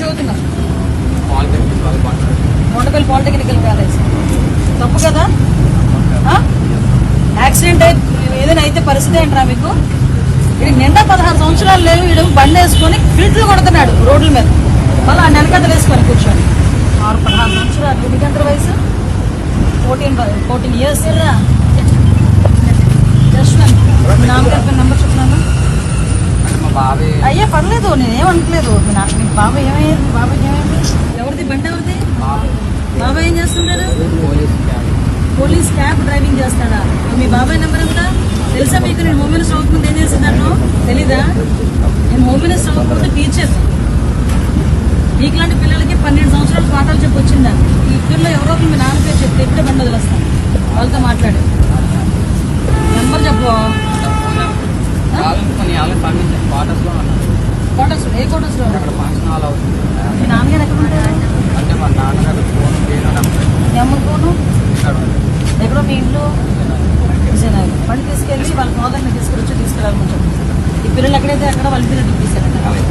చదువుతున్నావు? మోటపల్లి polytechnical college. తప్పు కదా? యాక్సిడెంట్ ఏదైనా అయితే పరిస్థితి ఏంట్రా మీకు? వీడికి నిండా 16 సంవత్సరాలు లేవు. వీడు బండి వేసుకొని ఫిట్లు కొడుతున్నాడు రోడ్ల మీద. మళ్ళీ ఆ నెలకథలు వేసుకొని కూర్చొని 16 సంవత్సరాలు. వీడికి ఎంత వయసు? 14 years. జస్ట్ నాన్నగారి నెంబర్ చెప్తున్నాను. అయ్యా పర్లేదు, నేనేమనట్లేదు. నాకు మీ బాబాయ్ ఏమయ్యారు? మీ బాబాయ్ ఏమైంది? ఎవరిది బండి? ఎవరిది? బాబాయ్ ఏం చేస్తుంటారు? పోలీస్ క్యాబ్ డ్రైవింగ్ చేస్తాడా? మీ బాబాయ్ నెంబర్ ఎంత తెలుసా మీకు? నేను హోమ్ మినిస్టర్ అవ్వకముందు ఏం చేసేదాను తెలీదా? నేను హోమ్ మినిస్టర్ అవ్వకముందు టీచర్. మీకులాంటి పిల్లలకి 12 సంవత్సరాలు పాఠాలు చెప్పి వచ్చిందా? ఈ ఇద్దరులో ఎవరో మీ నాన్న పేరు చెప్తే ఎప్పుడే బండి వదిలేస్తాను. వాళ్ళతో మాట్లాడు. నెంబర్ చెప్పు. క్వార్టర్స్ ఏ క్వార్టర్స్లో? మీ నాన్నగారు ఎక్కడ ఉంటారు? నెంబర్ ఫోను ఎక్కడో మీ ఇంట్లో విజయనగరం. బండి తీసుకెళ్ళి వాళ్ళ ఫాదర్ని తీసుకొచ్చి తీసుకురావాలని చెప్పి ఈ పిల్లలు ఎక్కడైతే అక్కడ వాళ్ళ పిల్లలు తీసుకెళ్ళారు.